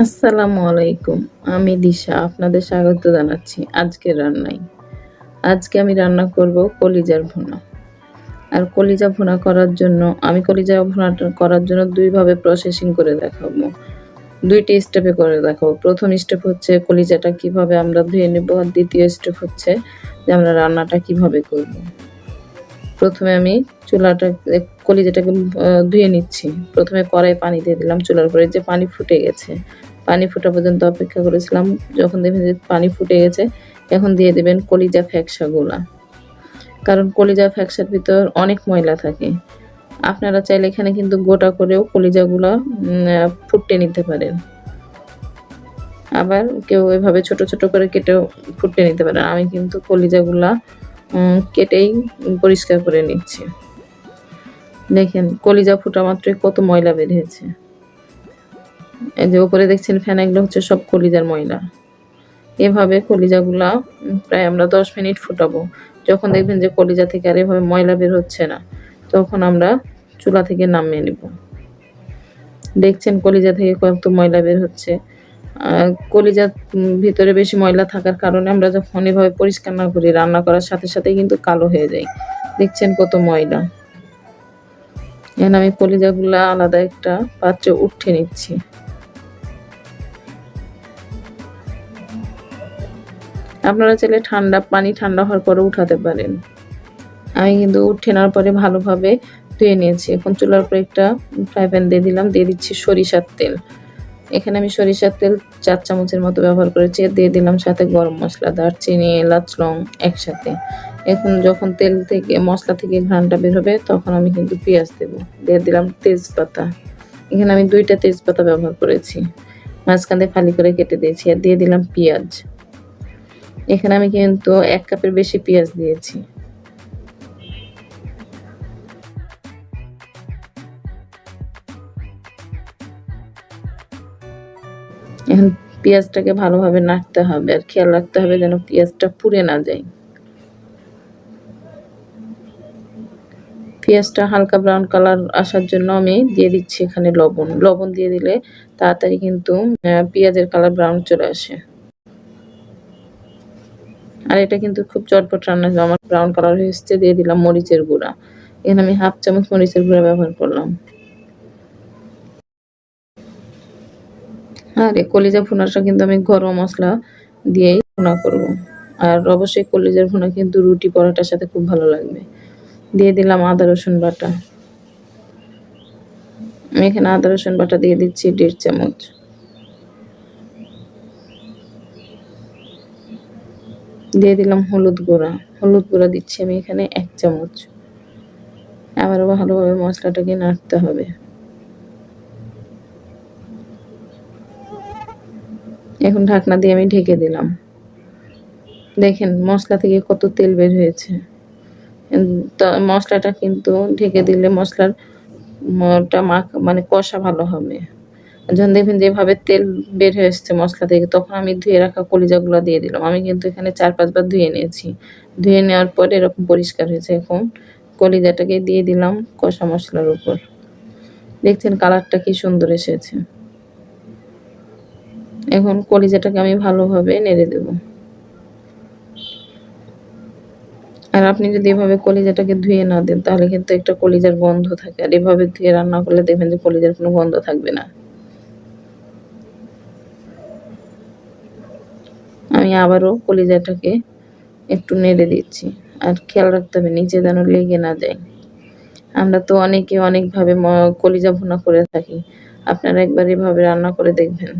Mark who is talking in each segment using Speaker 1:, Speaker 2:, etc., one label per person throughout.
Speaker 1: আসসালামু আলাইকুম। আমি দিশা আপনাদের স্বাগত জানাচ্ছি আজকের রান্নায়। আজকে আমি রান্না করব কলিজার ভুনা। আর কলিজা ভুনা করার জন্য আমি কলিজা ভুনাটা করার জন্য ২ ভাবে প্রসেসিং করে দেখাবো। ২ টি স্টেপে করে দেখাবো। ১ম স্টেপ হচ্ছে কলিজাটা কিভাবে আমরা ধুয়ে নেব। আর ২য় স্টেপ হচ্ছে যে আমরা রান্নাটা কিভাবে করব। ১ম এ আমি কলিজাটাকে ধুয়ে নিচ্ছি। ১ম এ কড়াইয়ে পানি দিয়ে দিলাম চুলার উপরে, যে পানি ফুটে গেছে। পানি ফোটা পর্যন্ত অপেক্ষা করেছিলাম। যখন দেখবেন যে পানি ফুটে গেছে, এখন দিয়ে দিবেন কলিজা ফ্যাকসাগুলা। কারণ কলিজা ফ্যাকসার ভিতর অনেক ময়লা থাকে। আপনারা চাইলে এখানে কিন্তু গোটা করেও কলিজাগুলা ফুটে নিতে পারেন। আবার কেউ এভাবে ছোট, ছোট করে কেটেও ফুটে নিতে পারেন। আমি কিন্তু কলিজাগুলা কেটেই পরিষ্কার করে নিচ্ছি। দেখেন কলিজা ফুটা মাত্রই কত ময়লা বের হয়েছে। এই যে উপরে দেখছেন ফেনা, এগুলো হচ্ছে সব কলিজার ময়লা। এভাবে কলিজাগুলা প্রায় আমরা ১০ মিনিট ফুটাবো। যখন দেখবেন যে কলিজা থেকে আর এভাবে ময়লা বের হচ্ছে না, তখন আমরা চুলা থেকে নামিয়ে নিব। দেখছেন কলিজা থেকে কত ময়লা বের হচ্ছে। কলিজার ভিতরে বেশি ময়লা থাকার কারণে আমরা যখন এভাবে পরিষ্কার না করি, রান্না করার সাথে সাথেই কিন্তু কালো হয়ে যায়। দেখছেন কত ময়লা। এখন আমি কলিজাগুলা আলাদা একটা পাত্রে উঠিয়ে নিচ্ছি। আপনারা চাইলে পানি ঠান্ডা হওয়ার পরে উঠাতে পারেন। আমি কিন্তু উঠিয়ে নেওয়ার পরে ভালোভাবে ধুয়ে নিয়েছি। এখন চুলার উপরে একটা ফ্রাই প্যান দিয়ে দিলাম। দিয়ে দিচ্ছি সরিষার তেল। এখানে আমি সরিষার তেল ৪ চামচের মতো ব্যবহার করেছি। দিয়ে দিলাম সাথে গরম মসলা, দারচিনি, এলাচ, লং একসাথে। এখন যখন তেল থেকে মসলা থেকে ঘ্রাণটা বের হবে, তখন আমি কিন্তু পেঁয়াজ দেব। দিয়ে দিলাম তেজপাতা। এখানে আমি ২ টা তেজপাতা ব্যবহার করেছি। মাঝখান দিয়ে ফালি করে কেটে দিয়েছি। আর দিয়ে দিলাম পেঁয়াজ। এখানে আমি কিন্তু ১ কাপের বেশি পেঁয়াজ দিয়েছি। এখন পেঁয়াজটাকে ভালোভাবে নাড়তে হবে, আর খেয়াল রাখতে হবে যেন পেঁয়াজটা পুড়ে না যায়। পেঁয়াজটা হালকা ব্রাউন কালার আসার জন্য আমি দিয়ে দিচ্ছি এখানে লবণ। লবণ দিয়ে দিলে তাড়াতাড়ি কিন্তু পেঁয়াজের কালার ব্রাউন চলে আসে। আর এটা কিন্তু খুব চটপট রান্না হয়। আমার ব্রাউন কালার হয়ে এসছে। দিয়ে দিলাম মরিচের গুঁড়া। এখানে আমি 1/2 চামচ মরিচের গুঁড়া ব্যবহার করলাম। আর এই কলিজা ভুনাটা কিন্তু আমি গরম মসলা দিয়েই ভুনা করব। আর অবশ্যই কলিজার ভুনা কিন্তু রুটি পরোটার সাথে খুব ভালো লাগবে। দিয়ে দিলাম আদা রসুন বাটা। আমি এখানে আদা রসুন বাটা দিয়ে দিচ্ছি ১.৫ চামচ। দিয়ে দিলাম হলুদ গুঁড়া। হলুদ গুঁড়া দিচ্ছি আমি এখানে ১ চামচ। আবারও ভালোভাবে মসলাটাকে নাড়তে হবে। এখন ঢাকনা দিয়ে আমি ঢেকে দিলাম। দেখেন মসলা থেকে কত তেল বের হয়েছে। মসলাটা কিন্তু ঢেকে দিলে মসলার মানে কষা ভালো হবে। যখন দেখবেন যেভাবে তেল বের হয়ে এসছে মসলা থেকে, তখন আমি ধুয়ে রাখা কলিজাগুলা দিয়ে দিলাম। আমি কিন্তু এখানে ৪-৫ বার ধুয়ে নিয়েছি। ধুয়ে নেওয়ার পরে এরকম পরিষ্কার হয়েছে। এখন কলিজাটাকে দিয়ে দিলাম কষা মসলার উপর। দেখছেন কালারটা কি সুন্দর এসেছে। এখন কলিজাটাকে আমি ভালোভাবে নেড়ে দেব। আর আপনি যদি এভাবে কলিজাটাকে ধুয়ে না দেন, তাহলে কিন্তু একটা কলিজার গন্ধ থাকে। আর এভাবে ধুয়ে রান্না করলে দেখবেন যে কলিজার কোনো গন্ধ থাকবে না। আমি আবারও কলিজাটাকে একটু নেড়ে দিচ্ছি। আর খেয়াল রাখতে হবে নিচে যেন লেগে না যায়। আমরা তো অনেকে অনেকভাবে কলিজা ভুনা করে থাকি। আপনারা একবার এভাবে রান্না করে দেখবেন।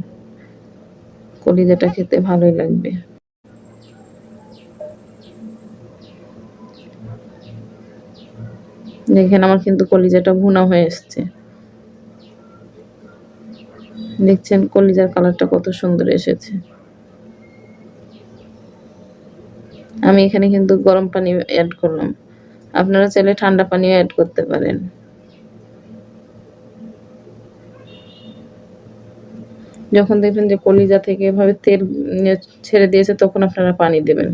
Speaker 1: কলিজাটা খেতে ভালোই লাগবে। দেখেন আমার কিন্তু কলিজাটা ভুনা হয়ে এসছে। দেখছেন কলিজার কালারটা কত সুন্দর এসেছে। আমি এখানে কিন্তু গরম পানি এড করলাম। আপনারা চাইলে ঠান্ডা পানিও এড করতে পারেন। যখন দেখবেন যে কলিজা থেকে এভাবে তেল ছেড়ে দিয়েছে, তখন আপনারা পানি দেবেন।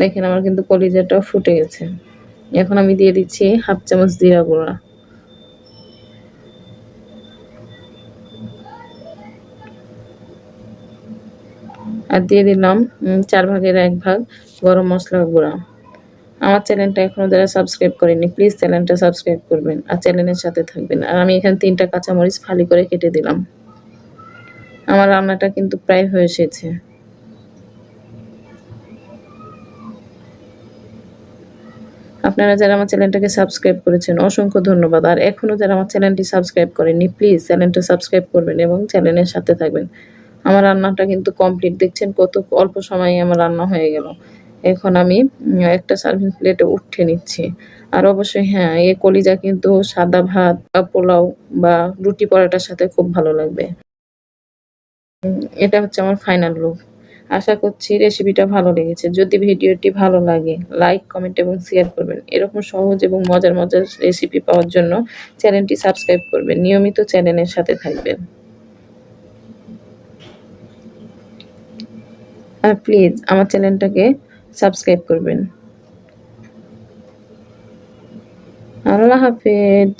Speaker 1: দেখেন আমার কিন্তু কলিজাটাও ফুটে গেছে। এখন আমি দিয়ে দিচ্ছি 1/2 চামচ জিরা গুঁড়া। আর দিয়ে দিলাম 4 ভাগের 1 ভাগ গরম মশলা গুঁড়া। আমার চ্যানেলটা এখনো যারা সাবস্ক্রাইব করেনি প্লিজ চ্যানেলটা সাবস্ক্রাইব করবেন আর চ্যানেলের সাথে থাকবেন। আর আমি এখানে 3টা কাঁচামরিচ ফালি করে কেটে দিলাম। আমার রান্নাটা কিন্তু প্রায় হয়ে এসেছে। আপনারা যারা আমার চ্যানেলটাকে সাবস্ক্রাইব করেছেন অসংখ্য ধন্যবাদ। আর এখনো যারা আমার চ্যানেলটি সাবস্ক্রাইব করেননি প্লিজ চ্যানেলটা সাবস্ক্রাইব করবেন এবং চ্যানেলের সাথে থাকবেন। আমার রান্নাটা কিন্তু কমপ্লিট, দেখছেন কত অল্প সময়ে আমার রান্না হয়ে গেল। এখন আমি একটা সার্ভিং প্লেটে উঠিয়ে নিচ্ছি। আর অবশ্যই হ্যাঁ, এই কলিজা কিন্তু সাদা ভাত বা পোলাও বা রুটি পরোটার সাথে খুব ভালো লাগবে। এটা হচ্ছে আমার ফাইনাল লুক। আশা করছি রেসিপিটা ভালো লেগেছে। যদি ভিডিওটি ভালো লাগে লাইক, কমেন্ট এবং শেয়ার করবেন। এরকম সহজ এবং মজার রেসিপি পাওয়ার জন্য চ্যানেলটি সাবস্ক্রাইব করবেন। নিয়মিত চ্যানেলের সাথে থাকবেন। আর প্লিজ আমার চ্যানেলটাকে সাবস্ক্রাইব করবেন। আল্লাহ হাফেজ।